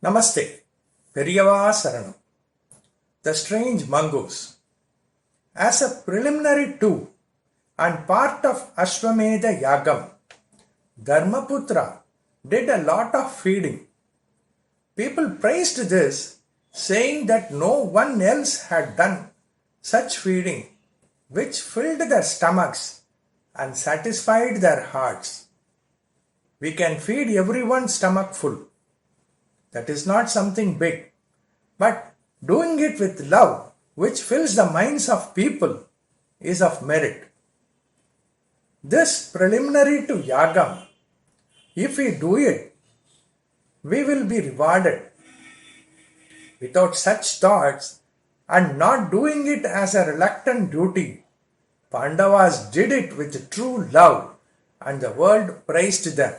Namaste. Periyava Saranam. The Strange Mongoose. As a preliminary to and part of Ashwamedha Yagam, Dharmaputra did a lot of feeding. People praised this, saying that no one else had done such feeding, which filled their stomachs and satisfied their hearts. We can feed everyone's stomach full. That is not something big, but doing it with love, which fills the minds of people, is of merit. This preliminary to Yagam, if we do it, we will be rewarded. Without such thoughts and not doing it as a reluctant duty, Pandavas did it with true love and the world praised them.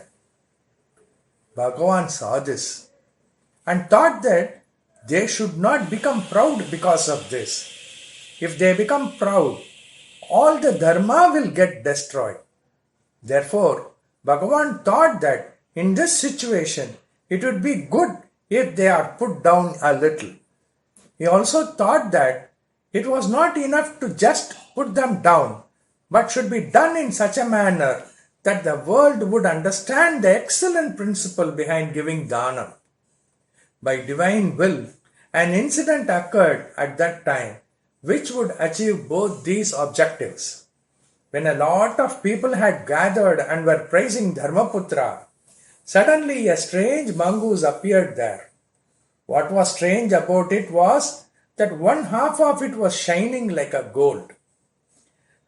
Bhagavan saw this and thought that they should not become proud because of this. If they become proud, all the dharma will get destroyed. Therefore, Bhagavan thought that in this situation, it would be good if they are put down a little. He also thought that it was not enough to just put them down, but should be done in such a manner that the world would understand the excellent principle behind giving dana. By divine will, an incident occurred at that time which would achieve both these objectives. When a lot of people had gathered and were praising Dharmaputra, suddenly a strange mongoose appeared there. What was strange about it was that one half of it was shining like a gold.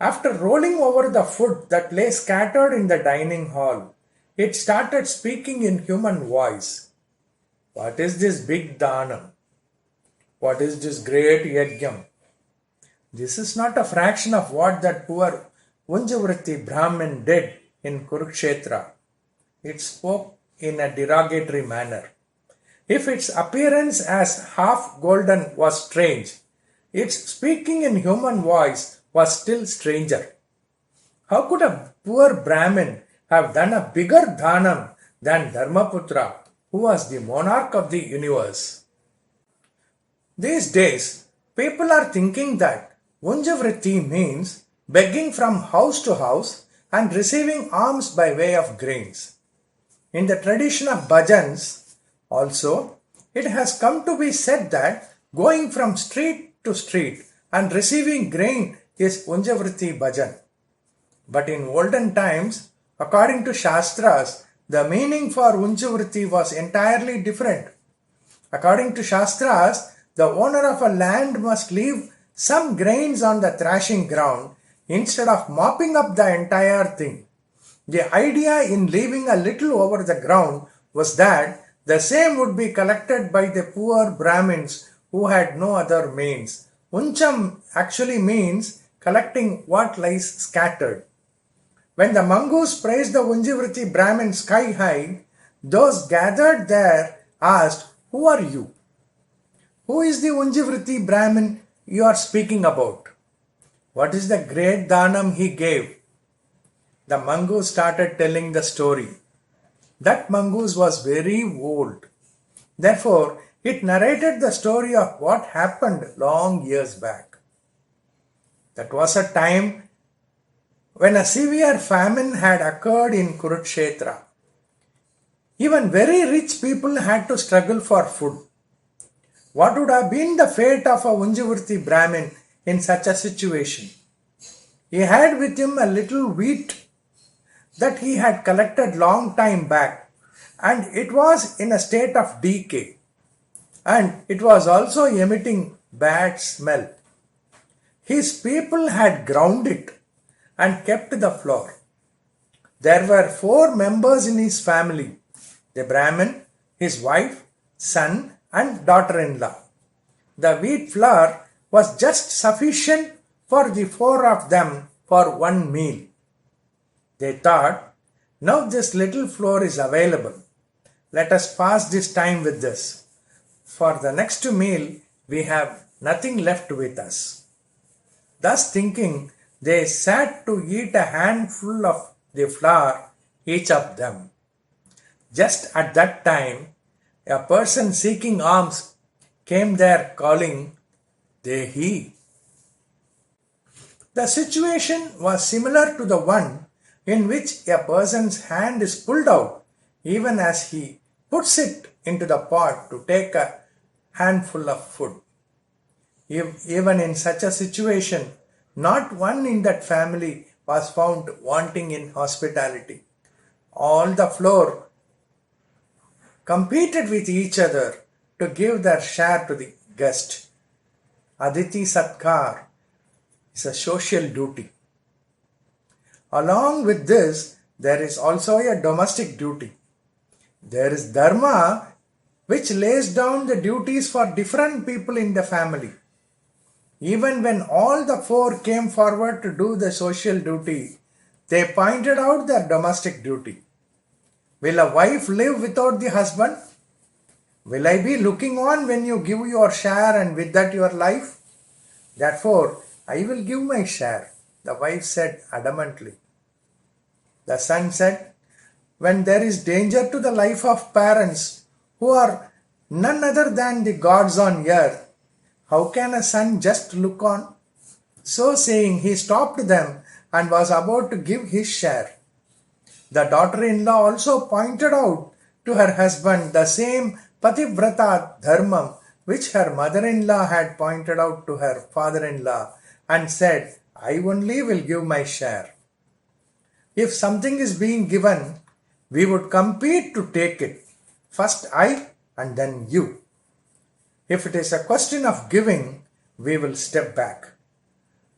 After rolling over the food that lay scattered in the dining hall, it started speaking in human voice. What is this big dana? What is this great yajnam? This is not a fraction of what that poor Unjavritti Brahmin did in Kurukshetra. It spoke in a derogatory manner. If its appearance as half golden was strange, its speaking in human voice was still stranger. How could a poor Brahmin have done a bigger dhanam than Dharmaputra, who was the monarch of the universe? These days, people are thinking that Unjavritti means begging from house to house and receiving alms by way of grains. In the tradition of bhajans, also, it has come to be said that going from street to street and receiving grain is Unjavritti bhajan. But in olden times, according to Shastras, the meaning for Unjavritti was entirely different. According to Shastras, the owner of a land must leave some grains on the thrashing ground instead of mopping up the entire thing. The idea in leaving a little over the ground was that the same would be collected by the poor Brahmins who had no other means. Uncham actually means collecting what lies scattered. When the mongoose praised the Unjavritti Brahmin sky high, those gathered there asked, "Who are you? Who is the Unjavritti Brahmin you are speaking about? What is the great dhanam he gave?" The mongoose started telling the story. That mongoose was very old. Therefore, it narrated the story of what happened long years back. That was a time when a severe famine had occurred in Kurukshetra. Even very rich people had to struggle for food. What would have been the fate of a Unjavritti Brahmin in such a situation? He had with him a little wheat that he had collected long time back, and it was in a state of decay, and it was also emitting bad smell. His people had ground it and kept the flour. There were 4 members in his family: the Brahmin, his wife, son, and daughter-in-law. The wheat flour was just sufficient for the 4 of them for one meal. They thought, now this little flour is available. Let us pass this time with this. For the next meal, we have nothing left with us. Thus thinking, they sat to eat a handful of the flour, each of them. Just at that time, A person seeking alms came there calling, Dehi. The situation was similar to the one in which a person's hand is pulled out even as he puts it into the pot to take a handful of food. Even in such a situation, not one in that family was found wanting in hospitality. All the floor competed with each other to give their share to the guest. Aditi Satkar is a social duty. Along with this, there is also a domestic duty. There is dharma, which lays down the duties for different people in the family. Even when all the four came forward to do the social duty, they pointed out their domestic duty. Will a wife live without the husband? Will I be looking on when you give your share and with that your life? Therefore, I will give my share, the wife said adamantly. The son said, when there is danger to the life of parents who are none other than the gods on earth, how can a son just look on? So saying, he stopped them and was about to give his share. The daughter-in-law also pointed out to her husband the same pativrata dharmam which her mother-in-law had pointed out to her father-in-law and said, I only will give my share. If something is being given, we would compete to take it. First I and then you. If it is a question of giving, we will step back.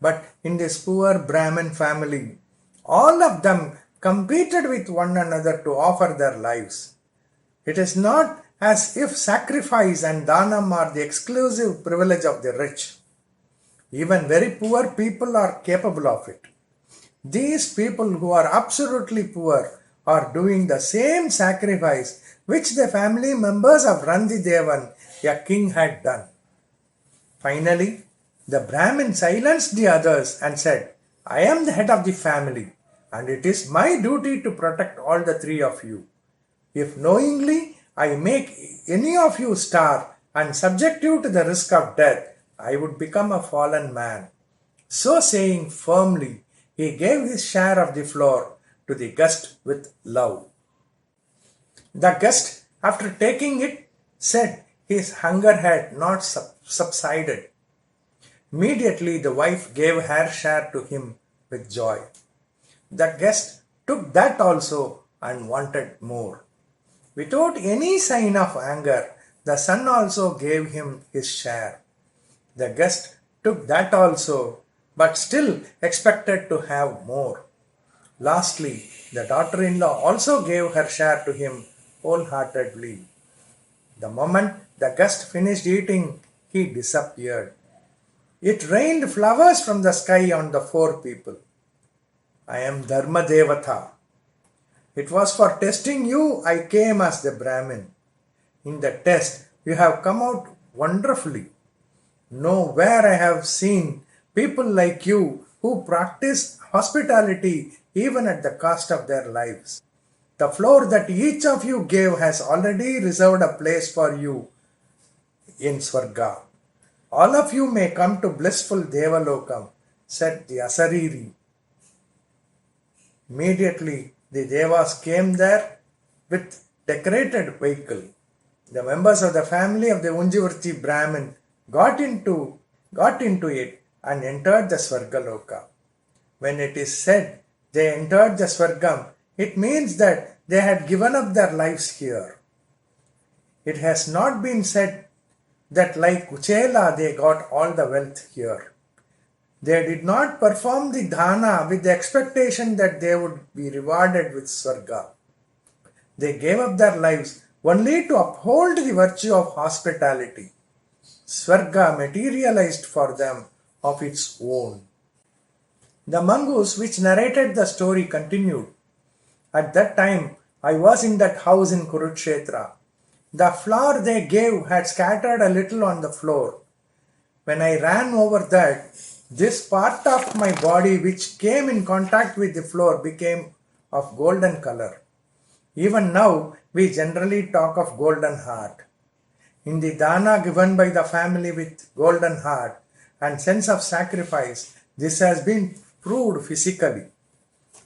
But in this poor Brahmin family, all of them competed with one another to offer their lives. It is not as if sacrifice and dhanam are the exclusive privilege of the rich. Even very poor people are capable of it. These people who are absolutely poor are doing the same sacrifice which the family members of Randidevan, a king, had done. Finally, the Brahmin silenced the others and said, I am the head of the family and it is my duty to protect all the three of you. If knowingly I make any of you starve and subject you to the risk of death, I would become a fallen man. So saying firmly, he gave his share of the floor to the guest with love. The guest, after taking it, said his hunger had not subsided. Immediately the wife gave her share to him with joy. The guest took that also and wanted more. Without any sign of anger, the son also gave him his share. The guest took that also, but still expected to have more. Lastly, the daughter-in-law also gave her share to him wholeheartedly. The moment the guest finished eating, he disappeared. It rained flowers from the sky on the four people. I am Dharma Devata. It was for testing you I came as the Brahmin. In the test, you have come out wonderfully. Nowhere I have seen people like you who practice hospitality even at the cost of their lives. The floor that each of you gave has already reserved a place for you in Swarga. All of you may come to blissful Devalokam, said the Asariri. Immediately the Devas came there with decorated vehicle. The members of the family of the Unjivarti Brahmin got into it and entered the Swargaloka. When it is said they entered the Swargam, it means that they had given up their lives here. It has not been said that like Kuchela they got all the wealth here. They did not perform the dhana with the expectation that they would be rewarded with Swarga. They gave up their lives only to uphold the virtue of hospitality. Swarga materialized for them of its own. The mongoose which narrated the story continued. At that time, I was in that house in Kurukshetra. The flour they gave had scattered a little on the floor. When I ran over that, this part of my body which came in contact with the floor became of golden color. Even now, we generally talk of golden heart. In the dana given by the family with golden heart and sense of sacrifice, this has been proved physically.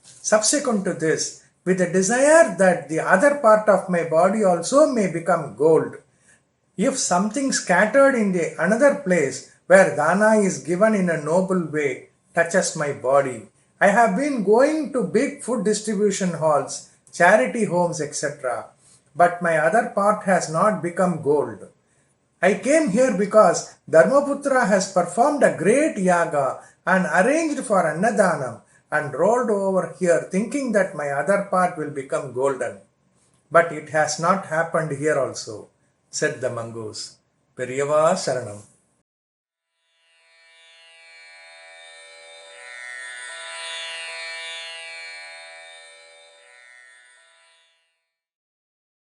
Subsequent to this, with the desire that the other part of my body also may become gold, if something scattered in the another place where dana is given in a noble way touches my body, I have been going to big food distribution halls, charity homes, etc. But my other part has not become gold. I came here because Dharmaputra has performed a great yaga and arranged for Annadanam and rolled over here thinking that my other part will become golden. But it has not happened here also, said the mongoose. Periyava Sharanam.